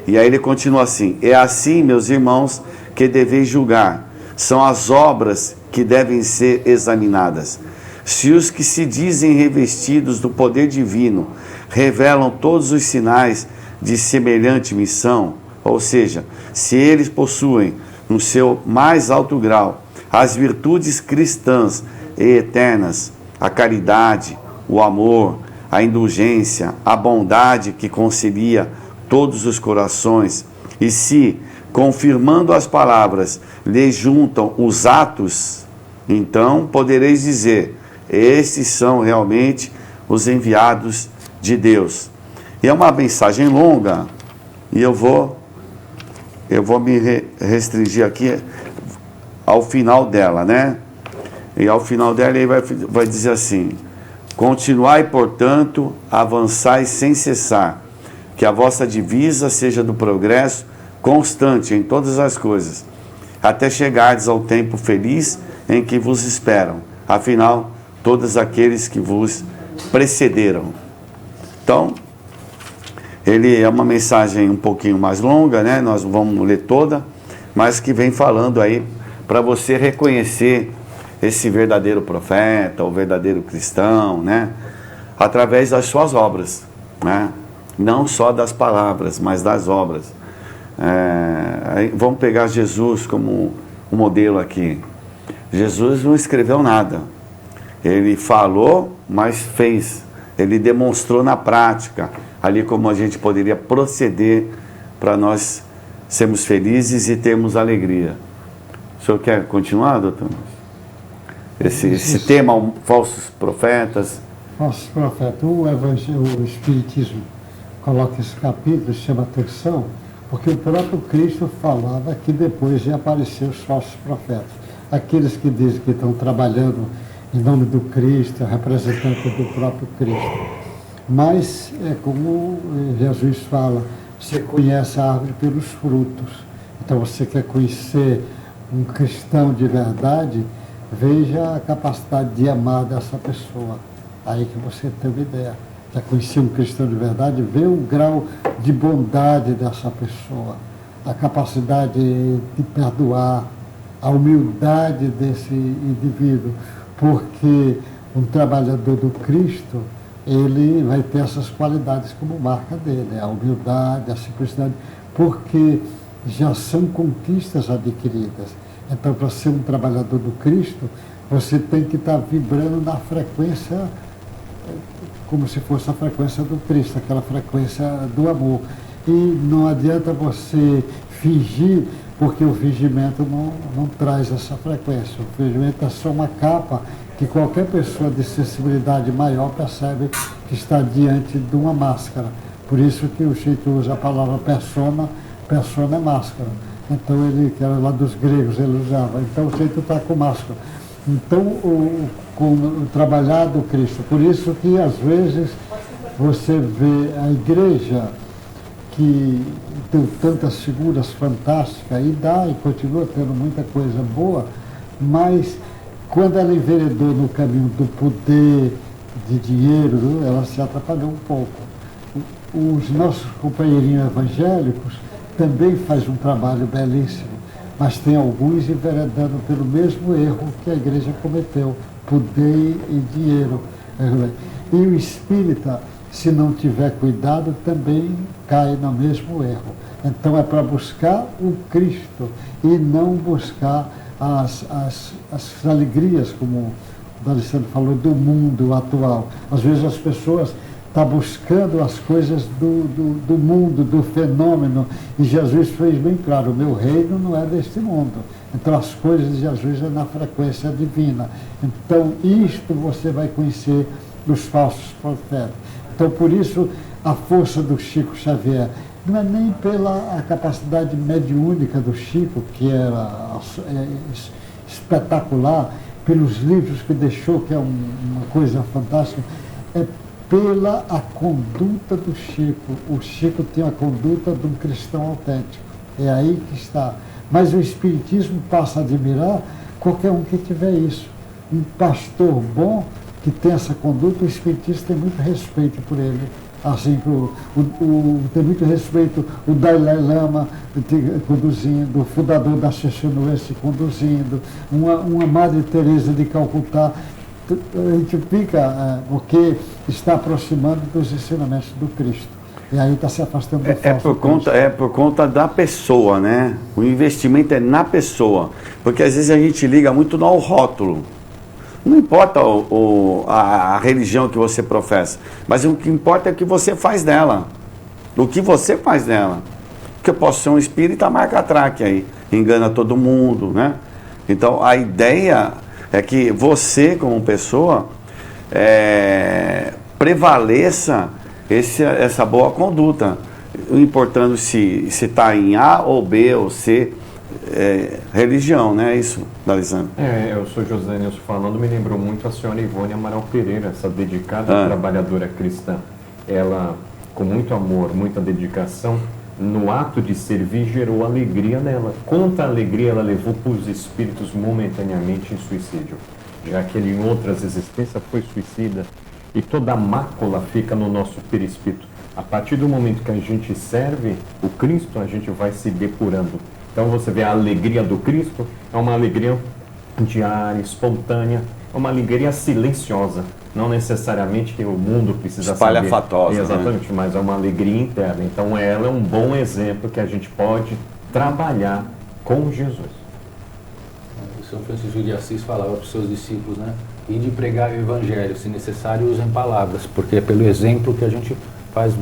E aí ele continua assim: é assim, meus irmãos, que deveis julgar, são as obras que devem ser examinadas. Se os que se dizem revestidos do poder divino revelam todos os sinais de semelhante missão, ou seja, se eles possuem no seu mais alto grau as virtudes cristãs e eternas, a caridade, o amor, a indulgência, a bondade que concilia todos os corações, e se, confirmando as palavras, lhes juntam os atos, então podereis dizer, estes são realmente os enviados de Deus. E é uma mensagem longa, e eu vou me restringir aqui ao final dela, né? E ao final dela ele vai dizer assim: continuai, portanto, avançai sem cessar, que a vossa divisa seja do progresso constante em todas as coisas, até chegardes ao tempo feliz em que vos esperam, afinal, todos aqueles que vos precederam. Então, ele é uma mensagem um pouquinho mais longa, né? Nós vamos ler toda, mas que vem falando aí para você reconhecer esse verdadeiro profeta, o verdadeiro cristão, né? Através das suas obras, né? Não só das palavras, mas das obras. Vamos pegar Jesus como um modelo aqui. Jesus não escreveu nada. Ele falou, mas fez. Ele demonstrou na prática, ali como a gente poderia proceder para nós sermos felizes e termos alegria. O senhor quer continuar, doutor? Esse tema, falsos profetas. Falsos profetas. O Espiritismo coloca esse capítulo, chama atenção, porque o próprio Cristo falava que depois ia aparecer os falsos profetas. Aqueles que dizem que estão trabalhando em nome do Cristo, representante do próprio Cristo. Mas, é como Jesus fala, você conhece a árvore pelos frutos. Então, você quer conhecer um cristão de verdade, veja a capacidade de amar dessa pessoa. Aí que você tem uma ideia. Quer conhecer um cristão de verdade, vê o grau de bondade dessa pessoa, a capacidade de perdoar, a humildade desse indivíduo, porque um trabalhador do Cristo, ele vai ter essas qualidades como marca dele, a humildade, a simplicidade, porque já são conquistas adquiridas. Então, para ser um trabalhador do Cristo, você tem que estar vibrando na frequência, como se fosse a frequência do Cristo, aquela frequência do amor. E não adianta você fingir, porque o fingimento não traz essa frequência. O fingimento é só uma capa que qualquer pessoa de sensibilidade maior percebe que está diante de uma máscara. Por isso que o Chico usa a palavra persona é máscara. Então ele, que era lá dos gregos, ele usava. Então o Chico está com máscara. Então o trabalhar do Cristo. Por isso que às vezes você vê a igreja que tem tantas figuras fantásticas e dá e continua tendo muita coisa boa, mas quando ela enveredou no caminho do poder, de dinheiro, ela se atrapalhou um pouco. Os nossos companheirinhos evangélicos também fazem um trabalho belíssimo, mas tem alguns enveredando pelo mesmo erro que a igreja cometeu, poder e dinheiro. E o espírita, se não tiver cuidado, também cai no mesmo erro. Então é para buscar o Cristo e não buscar as alegrias, como o Alessandro falou, do mundo atual. Às vezes as pessoas estão buscando as coisas do mundo, do fenômeno, e Jesus fez bem claro, o meu reino não é deste mundo. Então as coisas de Jesus é na frequência divina. Então isto você vai conhecer dos falsos profetas. Então por isso a força do Chico Xavier não é nem pela capacidade mediúnica do Chico, que era espetacular, pelos livros que deixou, que é uma coisa fantástica, é pela a conduta do Chico. O Chico tem a conduta de um cristão autêntico. É aí que está. Mas o Espiritismo passa a admirar qualquer um que tiver isso. Um pastor bom que tem essa conduta, o Espiritismo tem muito respeito por ele. Assim, tem muito respeito o Dalai Lama conduzindo, o fundador da Chechenuense conduzindo, uma Madre Teresa de Calcutá. A gente fica porque está aproximando dos ensinamentos do Cristo. E aí está se afastando do falso. É por conta da pessoa, né? O investimento é na pessoa. Porque às vezes a gente liga muito no rótulo. Não importa a religião que você professa, mas o que importa é o que você faz dela. O que você faz dela. Porque eu posso ser um espírita marca-traque aí, engana todo mundo, né? Então a ideia é que você, como pessoa, prevaleça essa boa conduta, importando se está em A ou B ou C. Religião, né? É isso, Alessandro? Eu sou José Nilson falando, me lembrou muito a senhora Ivone Amaral Pereira, essa dedicada trabalhadora cristã. Ela, com muito amor, muita dedicação, no ato de servir, gerou alegria nela. Quanta alegria ela levou para os espíritos momentaneamente em suicídio, já que ele em outras existências foi suicida, e toda a mácula fica no nosso perispírito. A partir do momento que a gente serve o Cristo, a gente vai se depurando. Então você vê a alegria do Cristo, é uma alegria diária, espontânea, é uma alegria silenciosa, não necessariamente que o mundo precisa saber. Espalhafatosa, exatamente, né? Mas é uma alegria interna. Então ela é um bom exemplo que a gente pode trabalhar com Jesus. O São Francisco de Assis falava para os seus discípulos, né? E de pregar o Evangelho, se necessário usem palavras, porque é pelo exemplo que a gente faz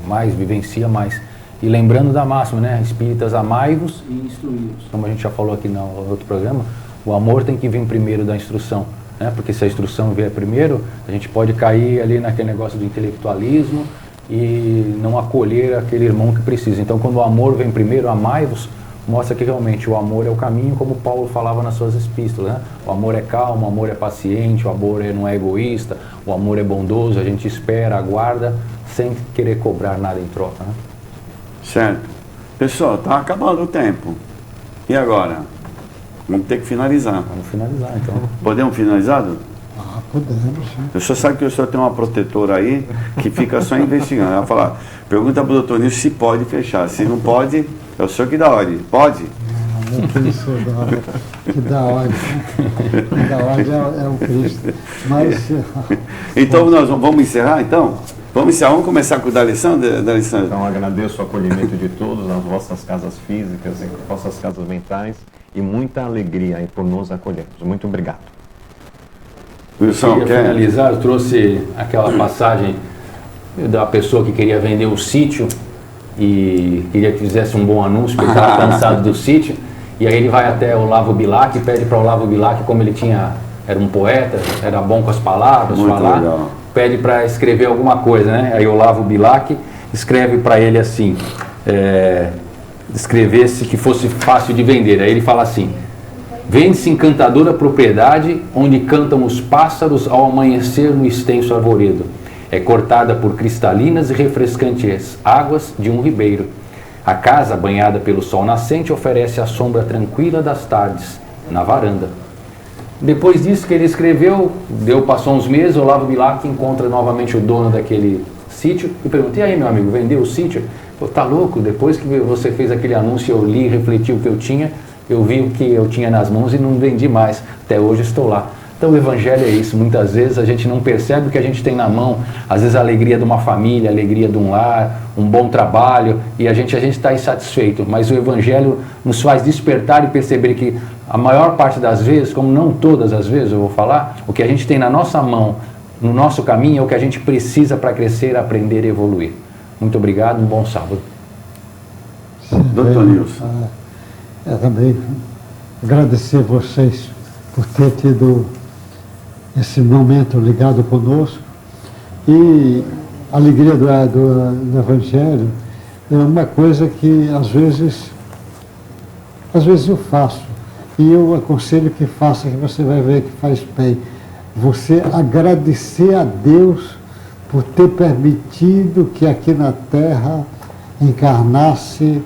mais, vivencia mais. E lembrando da máxima, né? Espíritas, amai-vos e instruí-vos. Como a gente já falou aqui no outro programa, o amor tem que vir primeiro da instrução, né? Porque se a instrução vier primeiro, a gente pode cair ali naquele negócio do intelectualismo e não acolher aquele irmão que precisa. Então, quando o amor vem primeiro, amai-vos, mostra que realmente o amor é o caminho, como Paulo falava nas suas epístolas, né? O amor é calmo, o amor é paciente, o amor não é egoísta, o amor é bondoso, a gente espera, aguarda, sem querer cobrar nada em troca, né? Certo. Pessoal, está acabando o tempo. E agora? Vamos ter que finalizar. Vamos finalizar, então. Podemos finalizar? Podemos, sim. O senhor sabe que o senhor tem uma protetora aí que fica só investigando. Ela vai falar, pergunta para o doutor Nilson se pode fechar. Se não pode, é o senhor que dá ordem. Pode? Não, Cristo que dá ordem. Que dá ordem é o Cristo. Mas, então nós vamos encerrar, então? Vamos começar com o D'Alessandro? Então agradeço o acolhimento de todos nas vossas casas físicas, em vossas casas mentais, e muita alegria aí por nos acolhermos. Muito obrigado. Wilson, quer finalizar? Eu trouxe aquela passagem da pessoa que queria vender o sítio e queria que fizesse um bom anúncio, porque ele estava cansado do sítio. E aí ele vai até o Olavo Bilac e pede para o Olavo Bilac, como ele era um poeta, era bom com as palavras, Muito falar, legal. pede para escrever alguma coisa, né? Aí o Olavo Bilac escreve para ele assim, escrevesse que fosse fácil de vender. Aí ele fala assim: vende-se encantadora propriedade onde cantam os pássaros ao amanhecer no extenso arvoredo. É cortada por cristalinas e refrescantes águas de um ribeiro. A casa, banhada pelo sol nascente, oferece a sombra tranquila das tardes, na varanda. Depois disso que ele escreveu, passou uns meses, o Olavo Bilac encontra novamente o dono daquele sítio e pergunta: e aí, meu amigo, vendeu o sítio? Pô, tá louco? Depois que você fez aquele anúncio, eu li, refleti o que eu tinha, eu vi o que eu tinha nas mãos e não vendi mais. Até hoje estou lá. Então o Evangelho é isso, muitas vezes a gente não percebe o que a gente tem na mão, às vezes a alegria de uma família, a alegria de um lar, um bom trabalho, e a gente está insatisfeito, mas o Evangelho nos faz despertar e perceber que a maior parte das vezes, como não todas as vezes eu vou falar, o que a gente tem na nossa mão, no nosso caminho, é o que a gente precisa para crescer, aprender e evoluir. Muito obrigado, um bom sábado. Doutor Nilson. Também agradecer vocês por ter tido esse momento ligado conosco, e a alegria do Evangelho é uma coisa que às vezes eu faço, e eu aconselho que faça, que você vai ver que faz bem. Você agradecer a Deus por ter permitido que aqui na Terra encarnasse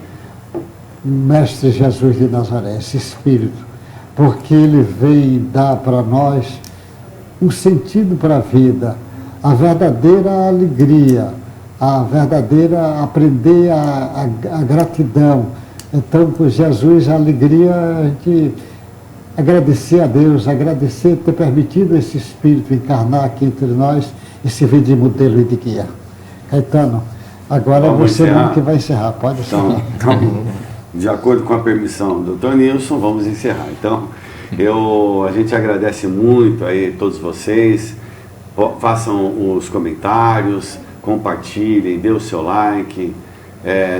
o Mestre Jesus de Nazaré, esse Espírito, porque ele veio dar para nós um sentido para a vida, a verdadeira alegria, a verdadeira aprender a gratidão. Então, por Jesus, a alegria, a gente agradecer a Deus, agradecer ter permitido esse Espírito encarnar aqui entre nós e servir de modelo e de guia. Caetano, agora você mesmo que vai encerrar, pode encerrar. Então, de acordo com a permissão do Dr. Nilson, vamos encerrar. Então, a gente agradece muito aí a todos vocês. Façam os comentários, compartilhem, dê o seu like.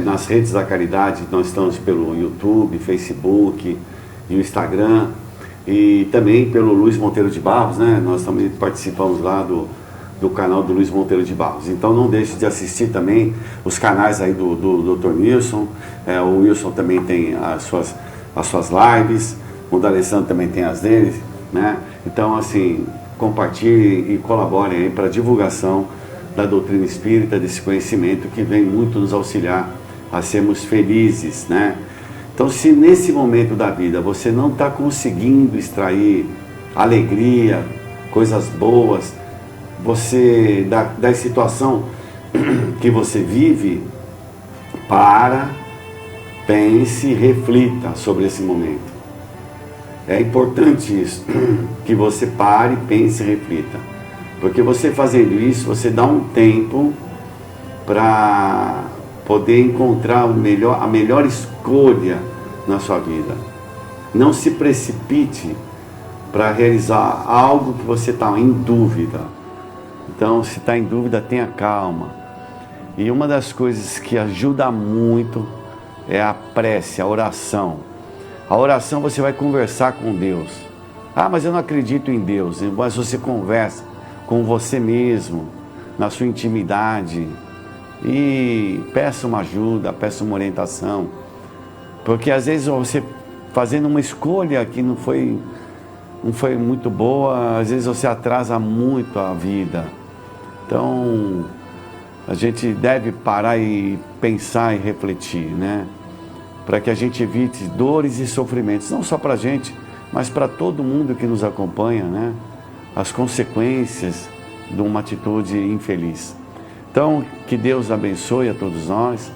Nas redes da caridade, nós estamos pelo YouTube, Facebook e o Instagram, e também pelo Luiz Monteiro de Barros, né? Nós também participamos lá do canal do Luiz Monteiro de Barros. Então não deixe de assistir também os canais aí do Dr. Nilson. O Wilson também tem as suas lives, o D'Alessandro também tem as deles, né? Então, assim, compartilhem e colaborem aí para a divulgação da doutrina espírita, desse conhecimento que vem muito nos auxiliar a sermos felizes, né? Então, se nesse momento da vida você não está conseguindo extrair alegria, coisas boas, da situação que você vive, pense e reflita sobre esse momento. É importante isso, que você pare, pense e reflita. Porque você fazendo isso, você dá um tempo para poder encontrar a melhor escolha na sua vida. Não se precipite para realizar algo que você está em dúvida. Então, se está em dúvida, tenha calma. E uma das coisas que ajuda muito é a prece, a oração. A oração você vai conversar com Deus. Ah, mas eu não acredito em Deus. Mas você conversa com você mesmo, na sua intimidade, e peça uma ajuda, peça uma orientação. Porque às vezes você fazendo uma escolha que não foi muito boa, às vezes você atrasa muito a vida. Então, a gente deve parar e pensar e refletir, né? Para que a gente evite dores e sofrimentos, não só para a gente, mas para todo mundo que nos acompanha, né? As consequências de uma atitude infeliz. Então, que Deus abençoe a todos nós,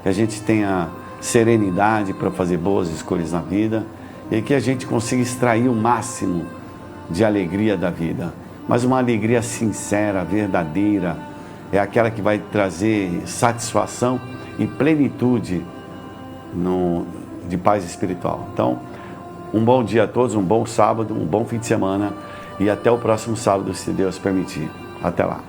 que a gente tenha serenidade para fazer boas escolhas na vida e que a gente consiga extrair o máximo de alegria da vida. Mas uma alegria sincera, verdadeira, é aquela que vai trazer satisfação e plenitude de paz espiritual. Então, um bom dia a todos, um bom sábado, um bom fim de semana e até o próximo sábado, se Deus permitir. Até lá.